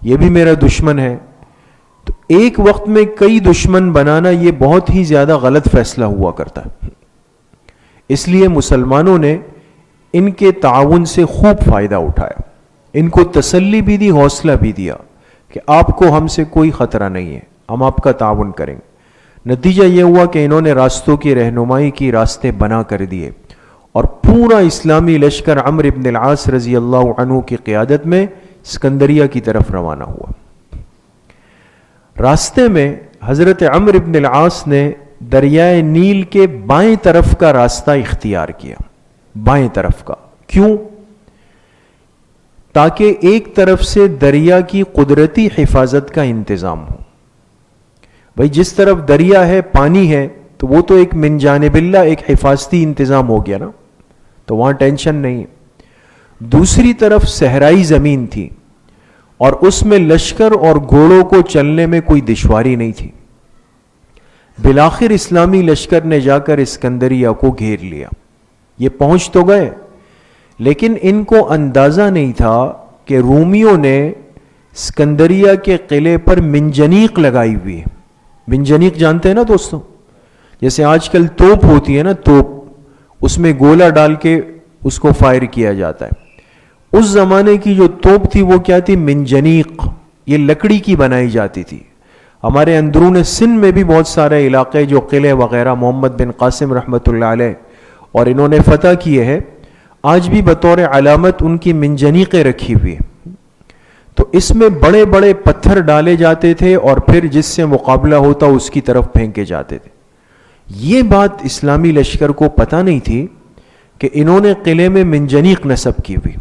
یہ بھی میرا دشمن ہے، تو ایک وقت میں کئی دشمن بنانا یہ بہت ہی زیادہ غلط فیصلہ ہوا کرتا ہے. اس لیے مسلمانوں نے ان کے تعاون سے خوب فائدہ اٹھایا، ان کو تسلی بھی دی، حوصلہ بھی دیا کہ آپ کو ہم سے کوئی خطرہ نہیں ہے، ہم آپ کا تعاون کریں گے. نتیجہ یہ ہوا کہ انہوں نے راستوں کی رہنمائی کی، راستے بنا کر دیے، اور پورا اسلامی لشکر عمرو بن العاص رضی اللہ عنہ کی قیادت میں اسکندریہ کی طرف روانہ ہوا. راستے میں حضرت عمرو بن العاص نے دریائے نیل کے بائیں طرف کا راستہ اختیار کیا. بائیں طرف کا کیوں؟ تاکہ ایک طرف سے دریا کی قدرتی حفاظت کا انتظام ہو. بھئی جس طرف دریا ہے، پانی ہے، تو وہ تو ایک من جانب اللہ ایک حفاظتی انتظام ہو گیا نا، تو وہاں ٹینشن نہیں ہے. دوسری طرف صحرائی زمین تھی اور اس میں لشکر اور گھوڑوں کو چلنے میں کوئی دشواری نہیں تھی. بالآخر اسلامی لشکر نے جا کر اسکندریہ کو گھیر لیا. یہ پہنچ تو گئے لیکن ان کو اندازہ نہیں تھا کہ رومیوں نے اسکندریہ کے قلعے پر منجنیق لگائی ہوئی ہے. منجنیق جانتے ہیں نا دوستوں؟ جیسے آج کل توپ ہوتی ہے نا، توپ، اس میں گولہ ڈال کے اس کو فائر کیا جاتا ہے. اس زمانے کی جو توپ تھی وہ کیا تھی؟ منجنیق. یہ لکڑی کی بنائی جاتی تھی. ہمارے اندرون سندھ میں بھی بہت سارے علاقے جو قلعے وغیرہ محمد بن قاسم رحمۃ اللہ علیہ اور انہوں نے فتح کیے ہیں، آج بھی بطور علامت ان کی منجنیقیں رکھی ہوئی ہیں. تو اس میں بڑے بڑے پتھر ڈالے جاتے تھے اور پھر جس سے مقابلہ ہوتا اس کی طرف پھینکے جاتے تھے. یہ بات اسلامی لشکر کو پتہ نہیں تھی کہ انہوں نے قلعے میں منجنیق نصب کی ہوئی.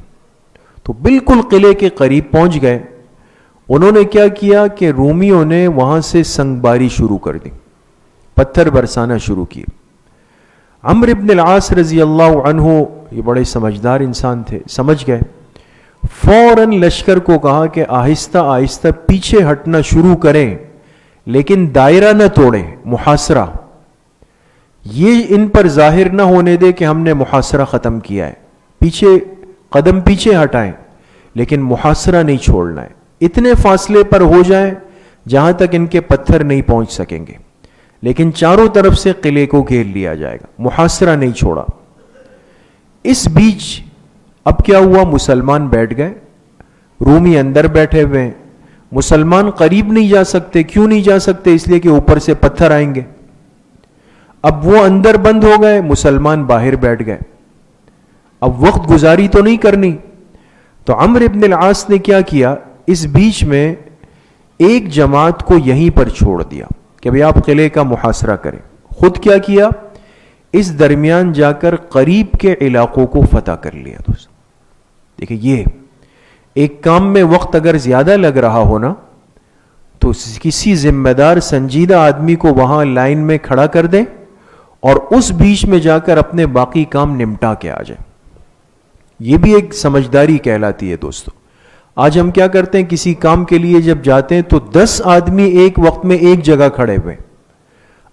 تو بالکل قلعے کے قریب پہنچ گئے. انہوں نے کیا کیا کہ رومیوں نے وہاں سے سنگ باری شروع کر دی, پتھر برسانا شروع کیے. عمرو بن العاص رضی اللہ عنہ یہ بڑے سمجھدار انسان تھے, سمجھ گئے. فوراً لشکر کو کہا کہ آہستہ آہستہ پیچھے ہٹنا شروع کریں, لیکن دائرہ نہ توڑیں, محاصرہ. یہ ان پر ظاہر نہ ہونے دے کہ ہم نے محاصرہ ختم کیا ہے. پیچھے قدم پیچھے ہٹائیں, لیکن محاصرہ نہیں چھوڑنا ہے. اتنے فاصلے پر ہو جائیں جہاں تک ان کے پتھر نہیں پہنچ سکیں گے, لیکن چاروں طرف سے قلعے کو گھیر لیا جائے گا. محاصرہ نہیں چھوڑا. اس بیچ اب کیا ہوا, مسلمان بیٹھ گئے, رومی اندر بیٹھے ہوئے ہیں. مسلمان قریب نہیں جا سکتے. کیوں نہیں جا سکتے؟ اس لیے کہ اوپر سے پتھر آئیں گے. اب وہ اندر بند ہو گئے, مسلمان باہر بیٹھ گئے. اب وقت گزاری تو نہیں کرنی. تو عمرو بن العاص نے کیا کیا, اس بیچ میں ایک جماعت کو یہیں پر چھوڑ دیا کہ بھئی آپ قلعے کا محاصرہ کریں. خود کیا کیا, اس درمیان جا کر قریب کے علاقوں کو فتح کر لیا. دوست دیکھیں, یہ ایک کام میں وقت اگر زیادہ لگ رہا ہو نا, تو کسی ذمہ دار سنجیدہ آدمی کو وہاں لائن میں کھڑا کر دیں اور اس بیچ میں جا کر اپنے باقی کام نمٹا کے آ جائیں. یہ بھی ایک سمجھداری کہلاتی ہے. دوستو, آج ہم کیا کرتے ہیں, کسی کام کے لیے جب جاتے ہیں تو 10 آدمی ایک وقت میں ایک جگہ کھڑے ہوئے.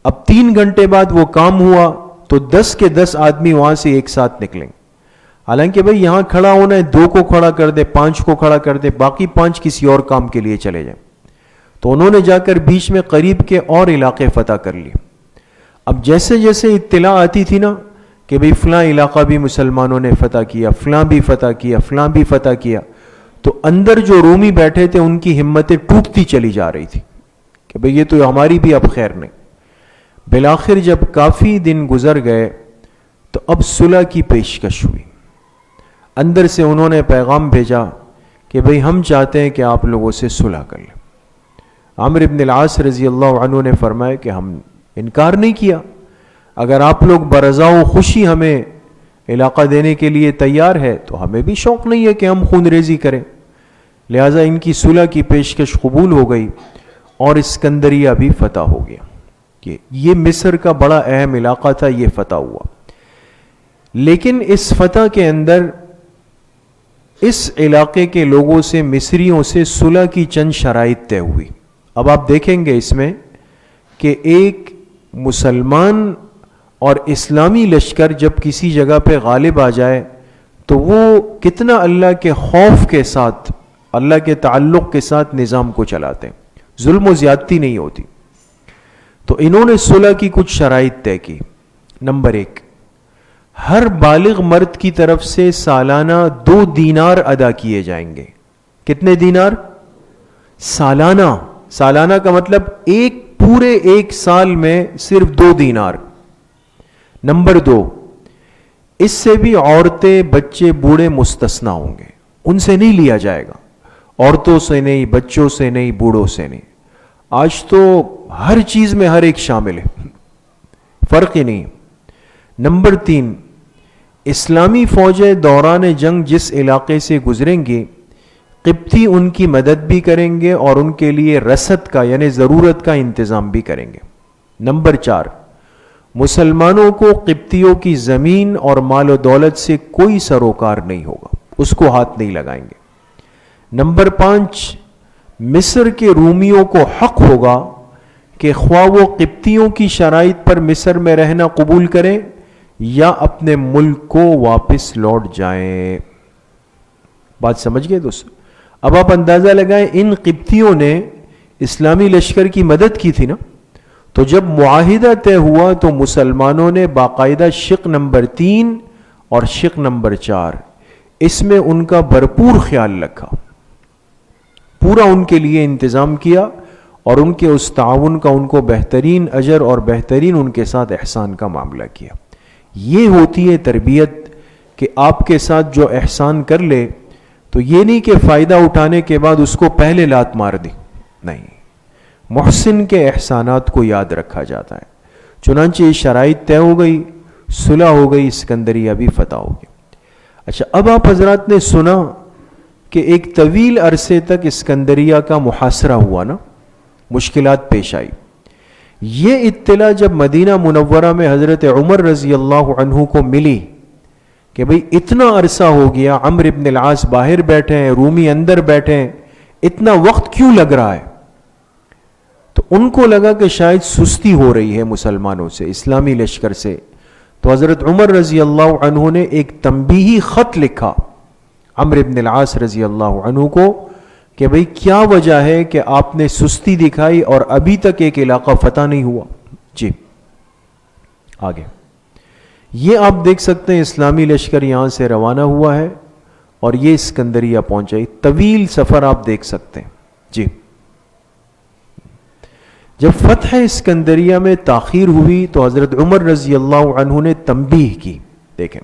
اب 3 گھنٹے بعد وہ کام ہوا تو 10 کے 10 آدمی وہاں سے ایک ساتھ نکلیں. حالانکہ بھئی یہاں کھڑا ہونا ہے, 2 کو کھڑا کر دے, 5 کو کھڑا کر دے, باقی 5 کسی اور کام کے لیے چلے جائیں. تو انہوں نے جا کر بیچ میں قریب کے اور علاقے فتح کر لیے. اب جیسے جیسے اطلاع آتی تھی نا کہ بھئی فلاں علاقہ بھی مسلمانوں نے فتح کیا, فلاں بھی فتح کیا, فلاں بھی فتح کیا, تو اندر جو رومی بیٹھے تھے ان کی ہمتیں ٹوٹتی چلی جا رہی تھی کہ بھئی یہ تو ہماری بھی اب خیر نہیں. بالآخر جب کافی دن گزر گئے تو اب صلح کی پیشکش ہوئی. اندر سے انہوں نے پیغام بھیجا کہ بھئی ہم چاہتے ہیں کہ آپ لوگوں سے صلح کر لیں. عمرو بن العاص رضی اللہ عنہ نے فرمایا کہ ہم انکار نہیں کیا, اگر آپ لوگ برضا و خوشی ہمیں علاقہ دینے کے لیے تیار ہے تو ہمیں بھی شوق نہیں ہے کہ ہم خون ریزی کریں. لہٰذا ان کی صلح کی پیشکش قبول ہو گئی اور اسکندریہ بھی فتح ہو گیا. کہ یہ مصر کا بڑا اہم علاقہ تھا, یہ فتح ہوا. لیکن اس فتح کے اندر اس علاقے کے لوگوں سے, مصریوں سے صلح کی چند شرائط طے ہوئی. اب آپ دیکھیں گے اس میں کہ ایک مسلمان اور اسلامی لشکر جب کسی جگہ پہ غالب آ جائے تو وہ کتنا اللہ کے خوف کے ساتھ, اللہ کے تعلق کے ساتھ نظام کو چلاتے ہیں, ظلم و زیادتی نہیں ہوتی. تو انہوں نے صلح کی کچھ شرائط طے کی. نمبر 1, ہر بالغ مرد کی طرف سے سالانہ 2 دینار ادا کیے جائیں گے. کتنے دینار؟ سالانہ. سالانہ کا مطلب پورے ایک سال میں صرف 2 دینار. نمبر 2, اس سے بھی عورتیں, بچے, بوڑھے مستثنا ہوں گے, ان سے نہیں لیا جائے گا. عورتوں سے نہیں, بچوں سے نہیں, بوڑھوں سے نہیں. آج تو ہر چیز میں ہر ایک شامل ہے, فرق ہی نہیں. نمبر 3, اسلامی فوجیں دوران جنگ جس علاقے سے گزریں گی, قبطی ان کی مدد بھی کریں گے اور ان کے لیے رسد کا یعنی ضرورت کا انتظام بھی کریں گے. نمبر 4, مسلمانوں کو قبطیوں کی زمین اور مال و دولت سے کوئی سروکار نہیں ہوگا, اس کو ہاتھ نہیں لگائیں گے. نمبر 5, مصر کے رومیوں کو حق ہوگا کہ خواہ وہ قبطیوں کی شرائط پر مصر میں رہنا قبول کریں یا اپنے ملک کو واپس لوٹ جائیں. بات سمجھ گئے دوست؟ اب آپ اندازہ لگائیں, ان قبطیوں نے اسلامی لشکر کی مدد کی تھی نا, تو جب معاہدہ طے ہوا تو مسلمانوں نے باقاعدہ شق نمبر 3 اور شق نمبر 4 اس میں ان کا بھرپور خیال رکھا, پورا ان کے لیے انتظام کیا اور ان کے اس تعاون کا ان کو بہترین اجر اور بہترین ان کے ساتھ احسان کا معاملہ کیا. یہ ہوتی ہے تربیت کہ آپ کے ساتھ جو احسان کر لے تو یہ نہیں کہ فائدہ اٹھانے کے بعد اس کو پہلے لات مار دی, نہیں, محسن کے احسانات کو یاد رکھا جاتا ہے. چنانچہ یہ شرائط طے ہو گئی، صلح ہو گئی، اسکندریہ بھی فتح ہو گیا۔ اچھا، اب آپ حضرات نے سنا کہ ایک طویل عرصے تک اسکندریہ کا محاصرہ ہوا نا، مشکلات پیش آئی۔ یہ اطلاع جب مدینہ منورہ میں حضرت عمر رضی اللہ عنہ کو ملی کہ بھئی اتنا عرصہ ہو گیا، عمرو ابن العاص باہر بیٹھے ہیں، رومی اندر بیٹھے ہیں، اتنا وقت کیوں لگ رہا ہے؟ تو ان کو لگا کہ شاید سستی ہو رہی ہے مسلمانوں سے، اسلامی لشکر سے۔ تو حضرت عمر رضی اللہ عنہ نے ایک تنبیہی خط لکھا عمرو ابن العاص رضی اللہ عنہ کو کہ بھئی کیا وجہ ہے کہ آپ نے سستی دکھائی اور ابھی تک ایک علاقہ فتح نہیں ہوا؟ جی آگے یہ آپ دیکھ سکتے ہیں، اسلامی لشکر یہاں سے روانہ ہوا ہے اور یہ اسکندریہ پہنچا۔ طویل سفر آپ دیکھ سکتے ہیں۔ جی جب فتح اسکندریہ میں تاخیر ہوئی تو حضرت عمر رضی اللہ عنہ نے تنبیہ کی، دیکھیں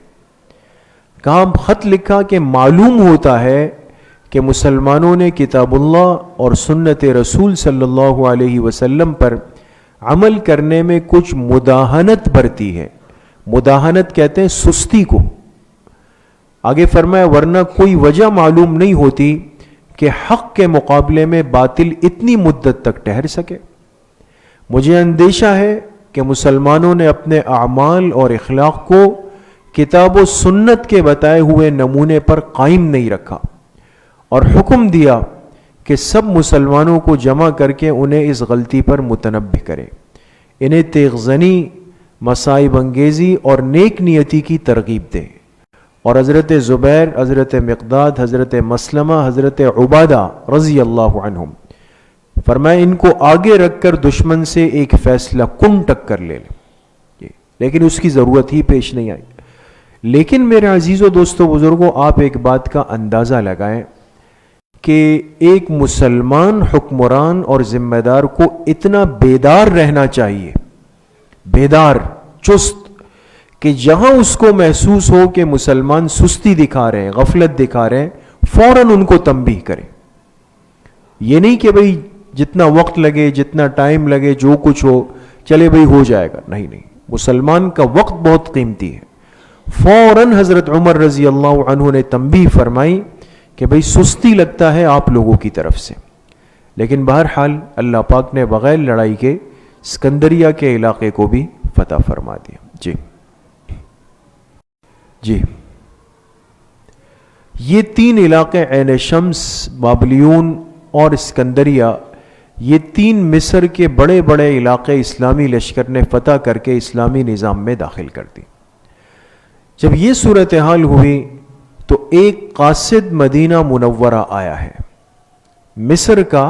کہا، خط لکھا کہ معلوم ہوتا ہے کہ مسلمانوں نے کتاب اللہ اور سنت رسول صلی اللہ علیہ وسلم پر عمل کرنے میں کچھ مداہنت برتی ہے۔ مداہنت کہتے ہیں سستی کو۔ آگے فرمایا ورنہ کوئی وجہ معلوم نہیں ہوتی کہ حق کے مقابلے میں باطل اتنی مدت تک ٹھہر سکے۔ مجھے اندیشہ ہے کہ مسلمانوں نے اپنے اعمال اور اخلاق کو کتاب و سنت کے بتائے ہوئے نمونے پر قائم نہیں رکھا اور حکم دیا کہ سب مسلمانوں کو جمع کر کے انہیں اس غلطی پر متنبہ کرے، انہیں تیغ زنی، مصائب انگیزی اور نیک نیتی کی ترغیب دے۔ اور حضرت زبیر، حضرت مقداد، حضرت مسلمہ، حضرت عبادہ رضی اللہ عنہم فرمایا ان کو آگے رکھ کر دشمن سے ایک فیصلہ کن ٹکر لے لیں، لیکن اس کی ضرورت ہی پیش نہیں آئی۔ لیکن میرے عزیزو دوستو بزرگوں، آپ ایک بات کا اندازہ لگائیں کہ ایک مسلمان حکمران اور ذمہ دار کو اتنا بیدار رہنا چاہیے، بیدار، چست، کہ جہاں اس کو محسوس ہو کہ مسلمان سستی دکھا رہے ہیں، غفلت دکھا رہے ہیں، فوراً ان کو تنبیہ کرے۔ یہ نہیں کہ بھئی جتنا وقت لگے، جتنا ٹائم لگے، جو کچھ ہو چلے بھئی ہو جائے گا، نہیں نہیں، مسلمان کا وقت بہت قیمتی ہے۔ فوراً حضرت عمر رضی اللہ عنہ نے تنبیہ فرمائی کہ بھئی سستی لگتا ہے آپ لوگوں کی طرف سے، لیکن بہرحال اللہ پاک نے بغیر لڑائی کے اسکندریہ کے علاقے کو بھی فتح فرما دیا۔ جی یہ تین علاقے عین شمس، بابلیون اور اسکندریہ، یہ تین مصر کے بڑے بڑے علاقے اسلامی لشکر نے فتح کر کے اسلامی نظام میں داخل کر دی۔ جب یہ صورتحال ہوئی تو ایک قاصد مدینہ منورہ آیا ہے، مصر کا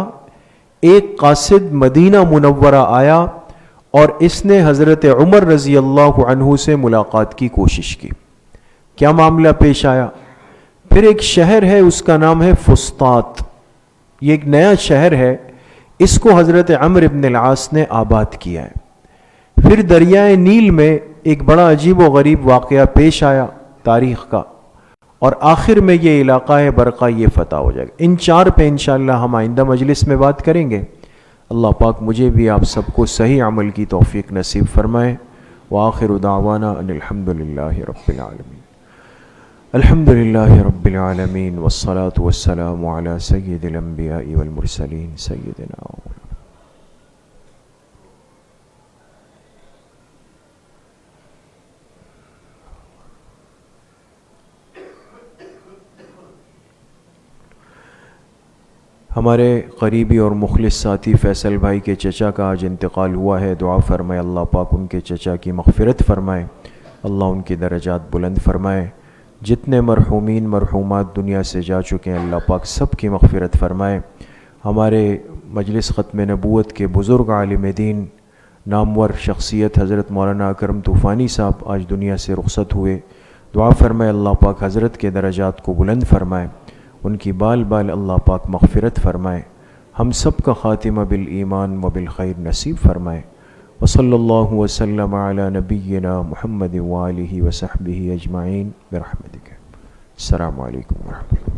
ایک قاصد مدینہ منورہ آیا اور اس نے حضرت عمر رضی اللہ عنہ سے ملاقات کی کوشش کی۔ کیا معاملہ پیش آیا؟ پھر ایک شہر ہے، اس کا نام ہے فسطاط، یہ ایک نیا شہر ہے، اس کو حضرت عمرو ابن العاص نے آباد کیا ہے۔ پھر دریائے نیل میں ایک بڑا عجیب و غریب واقعہ پیش آیا تاریخ کا، اور آخر میں یہ علاقہ ہے برقہ، یہ فتح ہو جائے گا۔ ان چار پہ انشاءاللہ ہم آئندہ مجلس میں بات کریں گے۔ اللہ پاک مجھے بھی آپ سب کو صحیح عمل کی توفیق نصیب فرمائے۔ وآخر دعوانا ان الحمدللہ رب العالمین۔ الحمدللہ رب العالمین والصلاة والسلام علی سید الانبیاء والمرسلین سیدنا ہمارے قریبی اور مخلص ساتھی فیصل بھائی کے چچا کا آج انتقال ہوا ہے۔ دعا فرمائے اللہ پاک ان کے چچا کی مغفرت فرمائے، اللہ ان کے درجات بلند فرمائے۔ جتنے مرحومین مرحومات دنیا سے جا چکے ہیں اللہ پاک سب کی مغفرت فرمائے۔ ہمارے مجلس ختم نبوت کے بزرگ عالم دین، نامور شخصیت حضرت مولانا اکرم طوفانی صاحب آج دنیا سے رخصت ہوئے۔ دعا فرمائے اللہ پاک حضرت کے درجات کو بلند فرمائے، ان کی بال بال اللہ پاک مغفرت فرمائے، ہم سب کا خاتمہ بالایمان و بالخیر نصیب فرمائے۔ وصلی اللہ وسلم علی نبینا محمد وآلہ وصحبہ اجمعین برحمتک۔ السلام علیکم ورحمۃ اللہ۔